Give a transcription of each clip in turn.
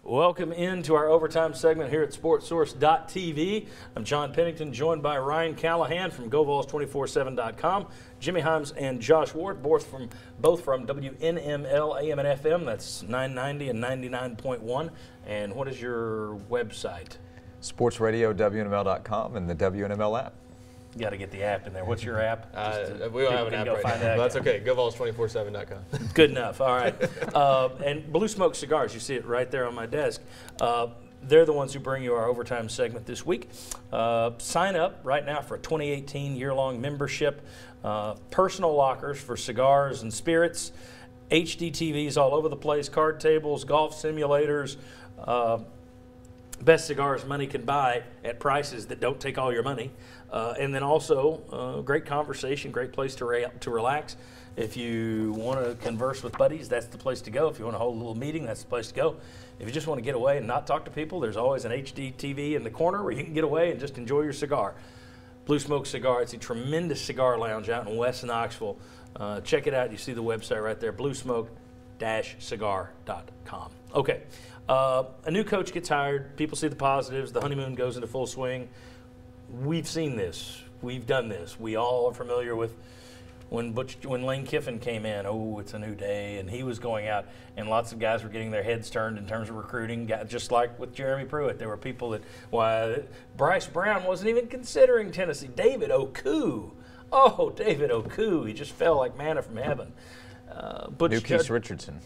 Welcome into our overtime segment here at SportsSource.tv. I'm John Pennington, joined by Ryan Callahan from GoVols247.com, Jimmy Himes and Josh Ward, both from WNML AM and FM. That's 990 and 99.1. And what is your website? SportsRadio.WNML.com and the WNML app. You got to get the app in there. What's your app? We don't have an app right now. That's okay. GoVols247.com. Good enough. All right. And Blue Smoke Cigars, you see it right there on my desk. They're the ones who bring you our overtime segment this week. Sign up right now for a 2018 year-long membership. Personal lockers for cigars and spirits. HD TVs all over the place. Card tables, golf simulators. Best cigars money can buy at prices that don't take all your money. And then also, great conversation, great place to relax. If you want to converse with buddies, that's the place to go. If you want to hold a little meeting, that's the place to go. If you just want to get away and not talk to people, there's always an HD TV in the corner where you can get away and just enjoy your cigar. Blue Smoke Cigar, it's a tremendous cigar lounge out in West Knoxville. Check it out. You see the website right there, bluesmoke-cigar.com. Okay. A new coach gets hired. People see the positives. The honeymoon goes into full swing. We've seen this. We've done this. We all are familiar with when Lane Kiffin came in. Oh, it's a new day, and he was going out, and lots of guys were getting their heads turned in terms of recruiting. Just like with Jeromy Pruitt, there were people that Bryce Brown wasn't even considering Tennessee. David Oku. Oh, David Oku. He just fell like manna from heaven. New Keith Richardson.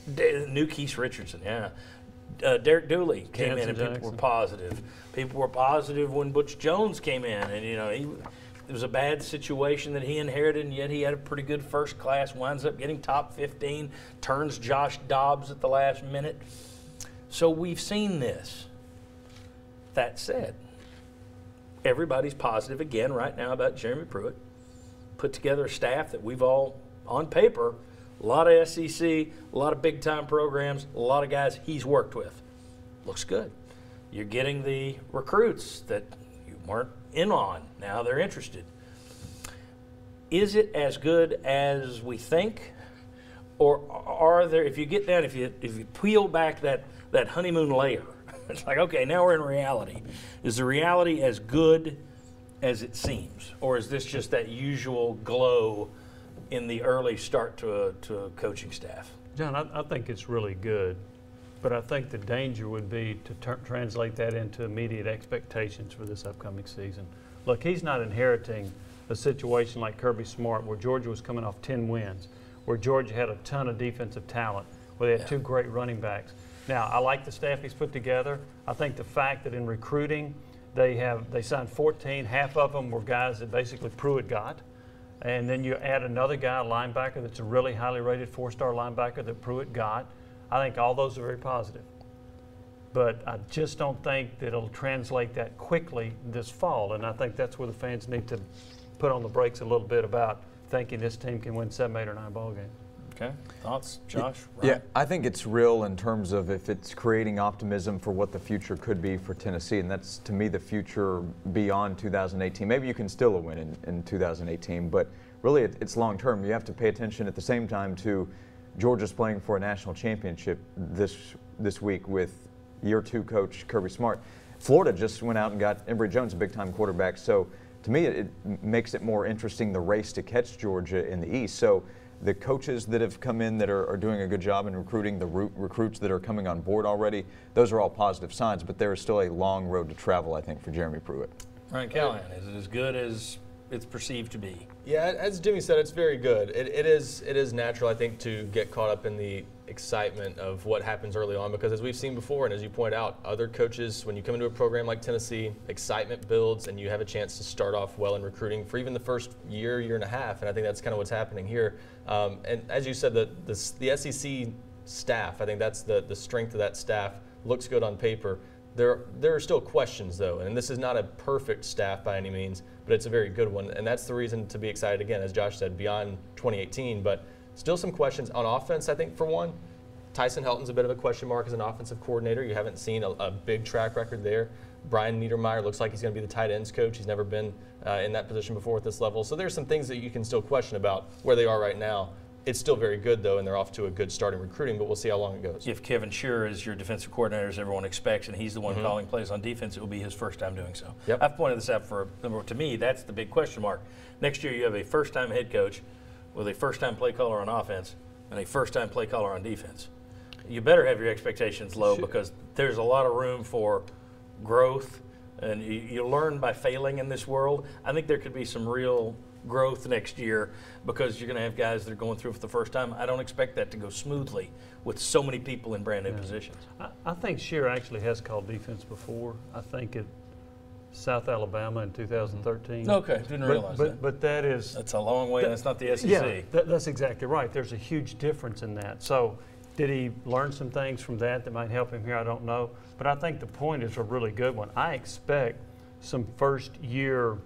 New Keith Richardson. Yeah. Derek Dooley came in, and people were positive. People were positive when Butch Jones came in, and it was a bad situation that he inherited, and yet he had a pretty good first class. Winds up getting top 15, turns Josh Dobbs at the last minute. So we've seen this. That said, everybody's positive again right now about Jeromy Pruitt. Put together a staff that we've all, on paper, a lot of SEC, a lot of big-time programs, a lot of guys he's worked with. Looks good. You're getting the recruits that you weren't in on. Now they're interested. Is it as good as we think? Or are there, if you get down, if you peel back that honeymoon layer, it's like, okay, now we're in reality. Is the reality as good as it seems? Or is this just that usual glow in the early start to a coaching staff? John, I think it's really good, but I think the danger would be to translate that into immediate expectations for this upcoming season. Look, he's not inheriting a situation like Kirby Smart where Georgia was coming off 10 wins, where Georgia had a ton of defensive talent, where they had two great running backs. Now, I like the staff he's put together. I think the fact that in recruiting they signed 14, half of them were guys that basically Pruitt got. And then you add another guy, a linebacker, that's a really highly rated 4-star linebacker that Pruitt got. I think all those are very positive. But I just don't think that it'll translate that quickly this fall. And I think that's where the fans need to put on the brakes a little bit about thinking this team can win 7, 8, or 9 ball games. Okay. Thoughts, Josh? Yeah, I think it's real in terms of if it's creating optimism for what the future could be for Tennessee, and that's, to me, the future beyond 2018. Maybe you can still win in 2018, but really it's long-term. You have to pay attention at the same time to Georgia's playing for a national championship this week with year 2 coach Kirby Smart. Florida just went out and got Emory Jones, a big-time quarterback. So to me, it makes it more interesting, the race to catch Georgia in the East. So the coaches that have come in that are doing a good job in recruiting, the recruits that are coming on board already, those are all positive signs, but there is still a long road to travel, I think, for Jeromy Pruitt. Ryan Callahan, is it as good as it's perceived to be? Yeah, as Jimmy said, it's very good. It is natural, I think, to get caught up in the excitement of what happens early on, because as we've seen before, and as you point out, other coaches, when you come into a program like Tennessee, excitement builds and you have a chance to start off well in recruiting for even the first year and a half, and I think that's kind of what's happening here. And as you said, the SEC staff, I think that's the strength of that staff, looks good on paper. There are still questions, though, and this is not a perfect staff by any means, but it's a very good one, and that's the reason to be excited, again, as Josh said, beyond 2018, but still some questions on offense, I think, for one. Tyson Helton's a bit of a question mark as an offensive coordinator. You haven't seen a big track record there. Brian Niedermeyer looks like he's going to be the tight ends coach. He's never been in that position before at this level. So there's some things that you can still question about where they are right now. It's still very good, though, and they're off to a good start in recruiting, but we'll see how long it goes. If Kevin Shure is your defensive coordinator, as everyone expects, and he's the one calling plays on defense, it will be his first time doing so. Yep. I've pointed this out to me, that's the big question mark. Next year, you have a first-time head coach with a first-time play caller on offense and a first-time play caller on defense. You better have your expectations low because there's a lot of room for growth, and you learn by failing in this world. I think there could be some real growth next year because you're going to have guys that are going through for the first time. I don't expect that to go smoothly with so many people in brand new positions. I think Shear actually has called defense before. I think at South Alabama in 2013. Okay, didn't realize that. But that's a long way, and that's not the SEC. Yeah, that's exactly right. There's a huge difference in that. So did he learn some things from that might help him here? I don't know. But I think the point is a really good one. I expect some first-year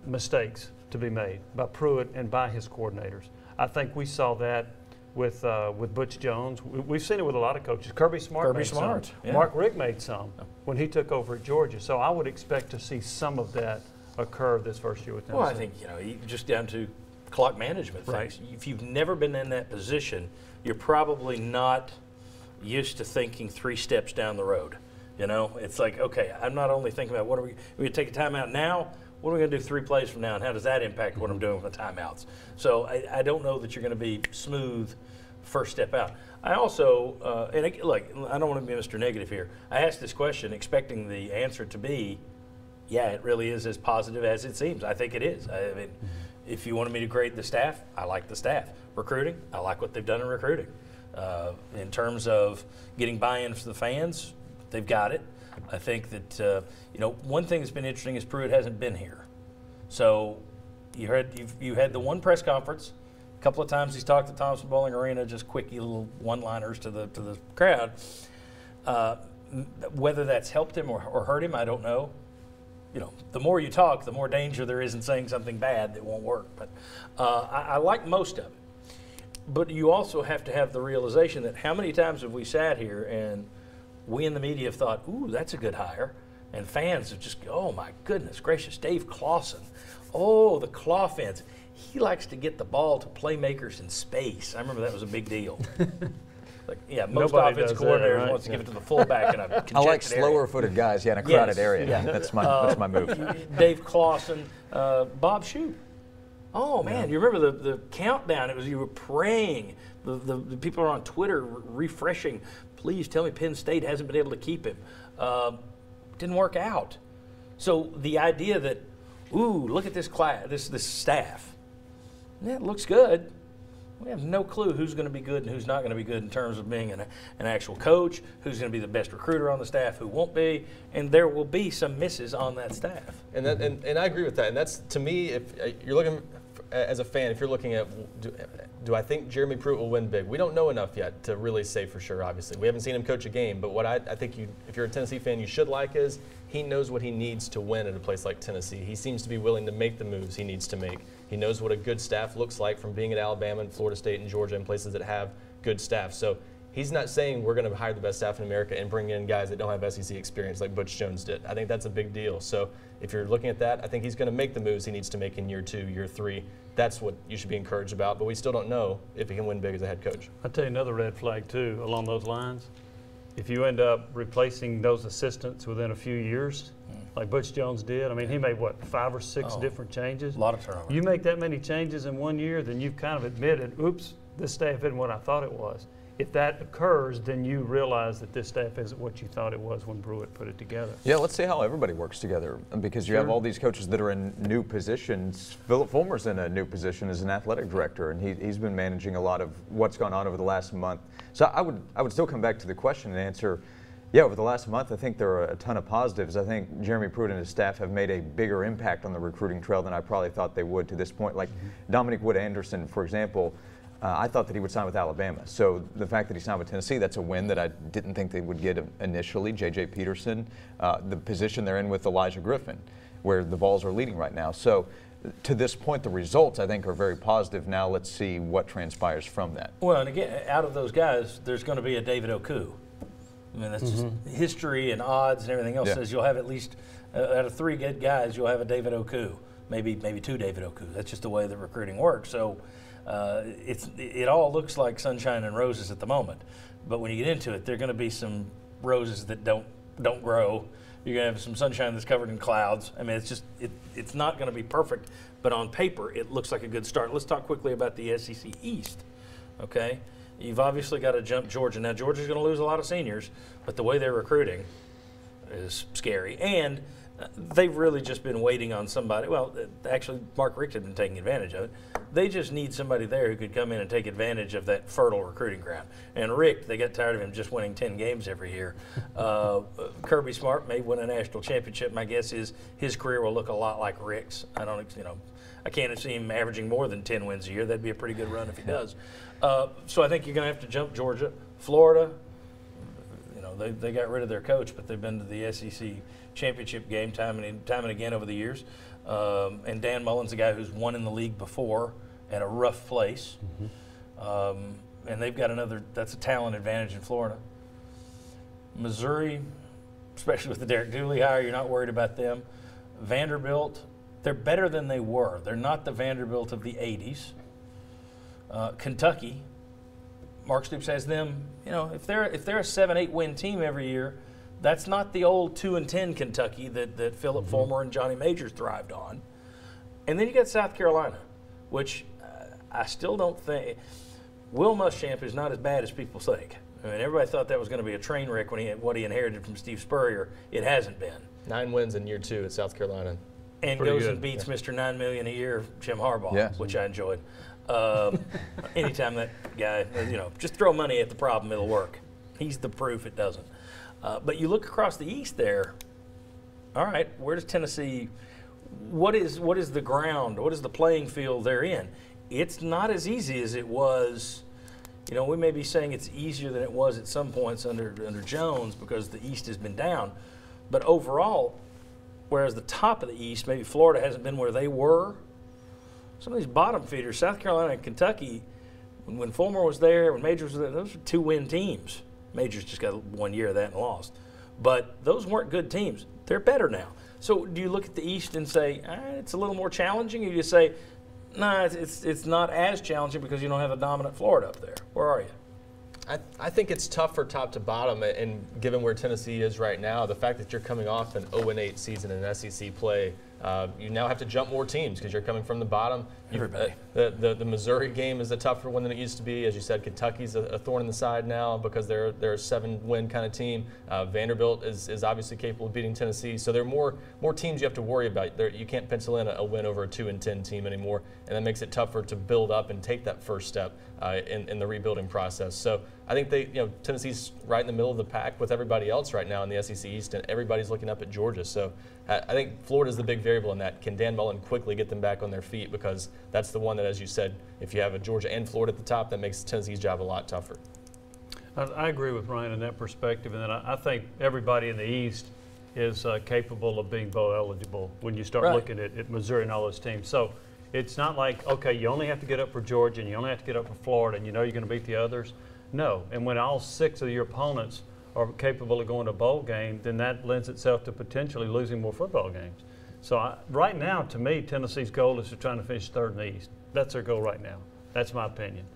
mistakes to be made by Pruitt and by his coordinators. I think we saw that with Butch Jones. We've seen it with a lot of coaches. Kirby Smart made some. Yeah. Mark Richt made some when he took over at Georgia. So I would expect to see some of that occur this first year with Tennessee. Well, I think, just down to clock management things. Right. If you've never been in that position, you're probably not used to thinking 3 steps down the road. It's like, okay, I'm not only thinking about we're going to take a timeout now. What are we going to do 3 plays from now, and how does that impact what I'm doing with the timeouts? So I don't know that you're going to be smooth first step out. I also, I don't want to be Mr. Negative here. I asked this question expecting the answer to be, yeah, it really is as positive as it seems. I think it is. I mean, if you wanted me to grade the staff, I like the staff. Recruiting, I like what they've done in recruiting. In terms of getting buy-in from the fans, they've got it. I think that one thing that's been interesting is Pruitt hasn't been here. So you had the one press conference. A couple of times he's talked to Thompson Bowling Arena, just quickie little one-liners to the crowd. Whether that's helped him or hurt him, I don't know. The more you talk, the more danger there is in saying something bad that won't work. But I like most of it. But you also have to have the realization that how many times have we sat here and we in the media have thought, ooh, that's a good hire. And fans have just, oh, my goodness gracious, Dave Clawson. Oh, the claw fence. He likes to get the ball to playmakers in space. I remember that was a big deal. Most offensive coordinators wants to give it to the fullback in a congested I like slower-footed guys, in a crowded area. Yeah. That's my move. Dave Clawson, Bob Shoup. Oh, man, you remember the countdown. It was you were praying. The people are on Twitter refreshing. Please tell me Penn State hasn't been able to keep him. Didn't work out. So the idea that, ooh, look at this class, this staff. Yeah, it looks good. We have no clue who's going to be good and who's not going to be good in terms of being an actual coach, who's going to be the best recruiter on the staff, who won't be, and there will be some misses on that staff. And I agree with that. And that's, to me, if you're looking as a fan, if you're looking at, do I think Jeromy Pruitt will win big? We don't know enough yet to really say for sure, obviously. We haven't seen him coach a game, but what I think if you're a Tennessee fan, you should like is he knows what he needs to win at a place like Tennessee. He seems to be willing to make the moves he needs to make. He knows what a good staff looks like from being at Alabama and Florida State and Georgia and places that have good staff. So he's not saying we're going to hire the best staff in America and bring in guys that don't have SEC experience like Butch Jones did. I think that's a big deal. So if you're looking at that, I think he's going to make the moves he needs to make in year 2, year 3. That's what you should be encouraged about. But we still don't know if he can win big as a head coach. I'll tell you another red flag, too, along those lines. If you end up replacing those assistants within a few years, like Butch Jones did, I mean, he made, 5 or 6 different changes? A lot of turnover. You make that many changes in 1 year, then you've kind of admitted, oops, this staff isn't what I thought it was. If that occurs, then you realize that this staff isn't what you thought it was when Pruitt put it together. Yeah, let's see how everybody works together, because you have all these coaches that are in new positions. Philip Fulmer's in a new position as an athletic director, and he's been managing a lot of what's gone on over the last month. So I would still come back to the question and answer, yeah, over the last month, I think there are a ton of positives. I think Jeromy Pruitt and his staff have made a bigger impact on the recruiting trail than I probably thought they would to this point. Like Dominic Wood-Anderson, for example, I thought that he would sign with Alabama. So the fact that he signed with Tennessee, that's a win that I didn't think they would get initially. J.J. Peterson, the position they're in with Elijah Griffin, where the Vols are leading right now. So to this point, the results, I think, are very positive. Now let's see what transpires from that. Well, and again, out of those guys, there's going to be a David Oku. I mean, that's just history and odds and everything else says you'll have at least, out of 3 good guys, you'll have a David Oku, maybe 2 David Oku. That's just the way the recruiting works. So It all looks like sunshine and roses at the moment, but when you get into it, there are going to be some roses that don't grow. You're going to have some sunshine that's covered in clouds. I mean, it's not going to be perfect, but on paper, it looks like a good start. Let's talk quickly about the SEC East, okay? You've obviously got to jump Georgia. Now, Georgia's going to lose a lot of seniors, but the way they're recruiting is scary. And they've really just been waiting on somebody. Well, actually, Mark Richt had been taking advantage of it. They just need somebody there who could come in and take advantage of that fertile recruiting ground. And Richt, they got tired of him just winning 10 games every year. Kirby Smart may win a national championship. My guess is his career will look a lot like Richt's. I can't see him averaging more than 10 wins a year. That'd be a pretty good run if he does. So I think you're going to have to jump Georgia. Florida, they got rid of their coach, but they've been to the SEC championship game time and again over the years. And Dan Mullen's a guy who's won in the league before at a rough place. And they've got that's a talent advantage in Florida. Missouri, especially with the Derek Dooley hire, you're not worried about them. Vanderbilt, they're better than they were. They're not the Vanderbilt of the 80s. Kentucky, Mark Stoops has them, if they're a 7-8 win team every year, that's not the old 2-10 Kentucky that Philip Fulmer and Johnny Majors thrived on. And then you got South Carolina, which I still don't think Will Muschamp is not as bad as people think. I mean, everybody thought that was going to be a train wreck what he inherited from Steve Spurrier. It hasn't been. 9 wins in year 2 at South Carolina. And Pretty goes good. and beats Mr. $9 million a year, Jim Harbaugh, which I enjoyed. Anytime that guy, just throw money at the problem, it'll work. He's the proof it doesn't. But you look across the East there, all right, where does Tennessee, what is the ground, what is the playing field they're in? It's not as easy as it was. We may be saying it's easier than it was at some points under Jones because the East has been down. But overall, whereas the top of the East, maybe Florida hasn't been where they were, some of these bottom feeders, South Carolina and Kentucky, when Fulmer was there, when Majors was there, those were 2-win teams. Majors just got 1 year of that and lost. But those weren't good teams. They're better now. So do you look at the East and say, it's a little more challenging? Or do you say, nah, it's not as challenging because you don't have a dominant Florida up there? Where are you? I think it's tough for top to bottom, and given where Tennessee is right now, the fact that you're coming off an 0-8 season in SEC play, you now have to jump more teams because you're coming from the bottom. Everybody. The Missouri game is a tougher one than it used to be. As you said, Kentucky's a thorn in the side now because they're a 7-win kind of team. Vanderbilt is obviously capable of beating Tennessee. So there are more teams you have to worry about. You can't pencil in a win over a 2-10 team anymore, and that makes it tougher to build up and take that first step in the rebuilding process. So I think Tennessee's right in the middle of the pack with everybody else right now in the SEC East, and everybody's looking up at Georgia. So I think Florida's the big variable in that. Can Dan Mullen quickly get them back on their feet? Because that's the one that, as you said, if you have a Georgia and Florida at the top, that makes Tennessee's job a lot tougher. I agree with Ryan in that perspective, and then I think everybody in the East is capable of being bowl eligible when you start looking at Missouri and all those teams. So it's not like, okay, you only have to get up for Georgia and you only have to get up for Florida and you're going to beat the others. No, and when all 6 of your opponents are capable of going to a bowl game, then that lends itself to potentially losing more football games. So right now, to me, Tennessee's goal is to try to finish 3rd in the East. That's their goal right now. That's my opinion.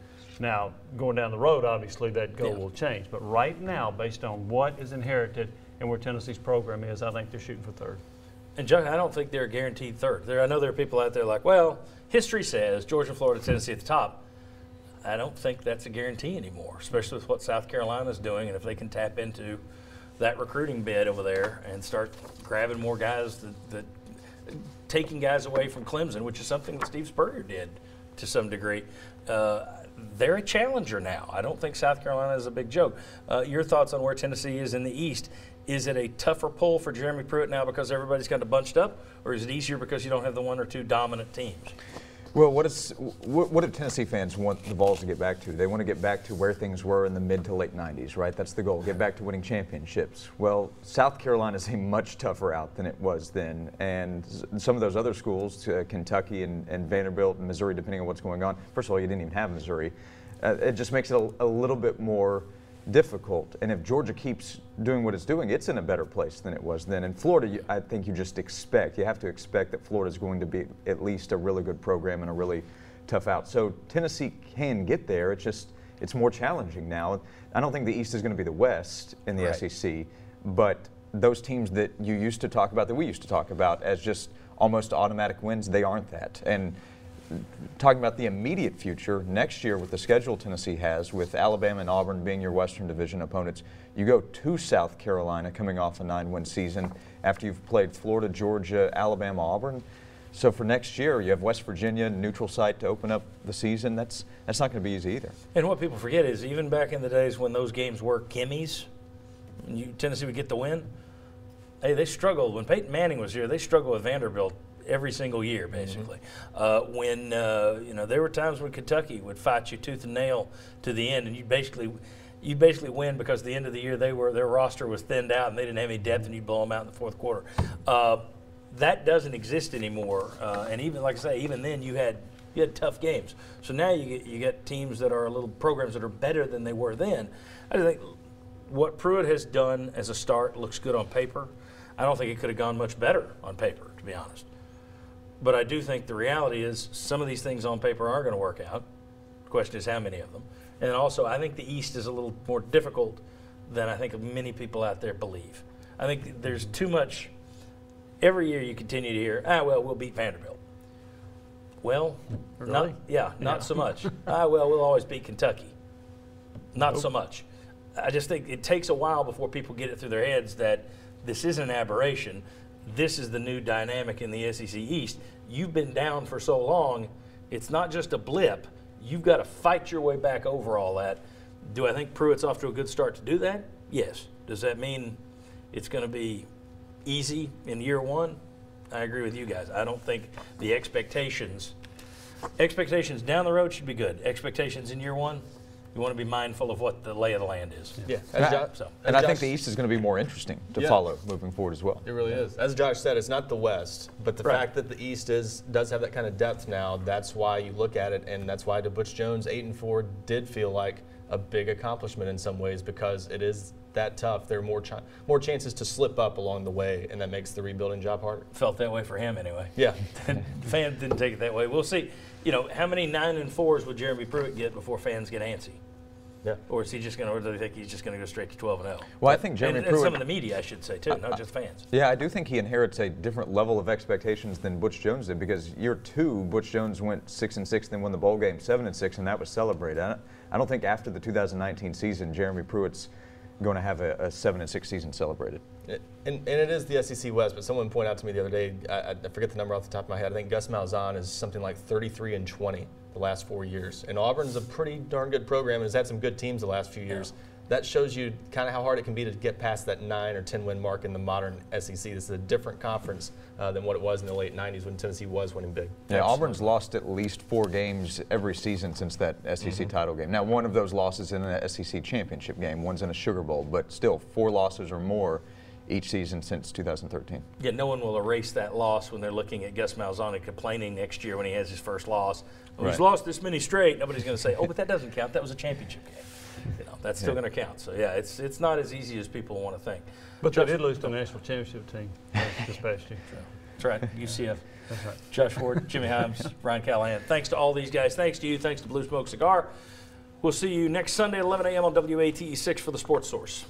Now, going down the road, obviously, that goal will change. But right now, based on what is inherited and where Tennessee's program is, I think they're shooting for 3rd. And John, I don't think they're guaranteed 3rd. I know there are people out there like, well, history says Georgia, Florida, Tennessee at the top. I don't think that's a guarantee anymore, especially with what South Carolina's doing, and if they can tap into that recruiting bed over there and start grabbing more guys, that taking guys away from Clemson, which is something that Steve Spurrier did to some degree. They're a challenger now. I don't think South Carolina is a big joke. Your thoughts on where Tennessee is in the East? Is it a tougher pull for Jeromy Pruitt now because everybody's kind of bunched up, or is it easier because you don't have the 1 or 2 dominant teams? Well, what do Tennessee fans want the Vols to get back to? They want to get back to where things were in the mid to late 90s, right? That's the goal, get back to winning championships. Well, South Carolina is a much tougher out than it was then, and some of those other schools, Kentucky and Vanderbilt and Missouri, depending on what's going on. First of all, you didn't even have Missouri. It just makes it a little bit more difficult. And if Georgia keeps doing what it's doing, it's in a better place than it was then. In Florida, I think you have to expect that Florida is going to be at least a really good program and a really tough out. So Tennessee can get there. It's more challenging now. I don't think the East is going to be the West in the SEC, but those teams that you used to talk about, that we used to talk about as just almost automatic wins, they aren't that. And talking about the immediate future, next year with the schedule Tennessee has, with Alabama and Auburn being your Western Division opponents, you go to South Carolina coming off a 9-win season after you've played Florida, Georgia, Alabama, Auburn. So for next year, you have West Virginia, neutral site to open up the season. That's not going to be easy either. And what people forget is even back in the days when those games were gimmies, Tennessee would get the win. Hey, they struggled. When Peyton Manning was here, they struggled with Vanderbilt every single year, basically. When there were times when Kentucky would fight you tooth and nail to the end, and you basically win because at the end of the year their roster was thinned out and they didn't have any depth, and you blow them out in the fourth quarter. That doesn't exist anymore. And even like I say, even then you had tough games. So now you get teams that are programs that are better than they were then. I think what Pruitt has done as a start looks good on paper. I don't think it could have gone much better on paper, to be honest. But I do think the reality is some of these things on paper are going to work out. The question is how many of them. And also I think the East is a little more difficult than I think many people out there believe. I think there's too much. Every year you continue to hear, we'll beat Vanderbilt. Well, really? not so much. We'll always beat Kentucky. Not so much. I just think it takes a while before people get it through their heads that this isn't an aberration. This is the new dynamic in the SEC East. You've been down for so long, it's not just a blip. You've got to fight your way back over all that. Do I think Pruitt's off to a good start to do that? Yes. Does that mean it's going to be easy in year one? I agree with you guys. I don't think the expectations down the road should be good. Expectations in year one, you want to be mindful of what the lay of the land is. Yeah. I think the East is going to be more interesting to follow moving forward as well. It really is. As Josh said, it's not the West, but the fact that the East does have that kind of depth now, that's why you look at it, and that's why to Butch Jones, 8-4 did feel like a big accomplishment in some ways, because it is that tough. There are more chances to slip up along the way, and that makes the rebuilding job harder. Felt that way for him anyway. Yeah. Fans didn't take it that way. We'll see. How many 9-4s would Jeromy Pruitt get before fans get antsy? Yeah. Or is he just going to? Or do they think he's just going to go straight to 12-0? Well, I think Jeromy Pruitt. And some of the media, I should say, too, not just fans. Yeah, I do think he inherits a different level of expectations than Butch Jones did, because year 2, Butch Jones went 6-6, then won the bowl game 7-6, and that was celebrated. I don't think after the 2019 season, Jeromy Pruitt's going to have a 7-6 season celebrated. And it is the SEC West, but someone pointed out to me the other day, I forget the number off the top of my head, I think Gus Malzahn is something like 33-20 the last 4 years. And Auburn's a pretty darn good program and has had some good teams the last few years. That shows you kind of how hard it can be to get past that 9 or 10 win mark in the modern SEC. This is a different conference than what it was in the late 90s when Tennessee was winning big. Yeah, Auburn's lost at least 4 games every season since that SEC title game. Now, one of those losses in an SEC championship game, one's in a Sugar Bowl, but still 4 losses or more each season since 2013. Yeah, no one will erase that loss when they're looking at Gus Malzahn and complaining next year when he has his first loss. Well, he's lost this many straight. Nobody's going to say, but that doesn't count. That was a championship game. That's still going to count. So, yeah, it's not as easy as people want to think. But they did lose to the national championship team this past year. That's right, UCF. That's right. Josh Ford, Jimmy Himes, Ryan Callahan. Thanks to all these guys. Thanks to you. Thanks to Blue Smoke Cigar. We'll see you next Sunday at 11 a.m. on WATE 6 for the Sports Source.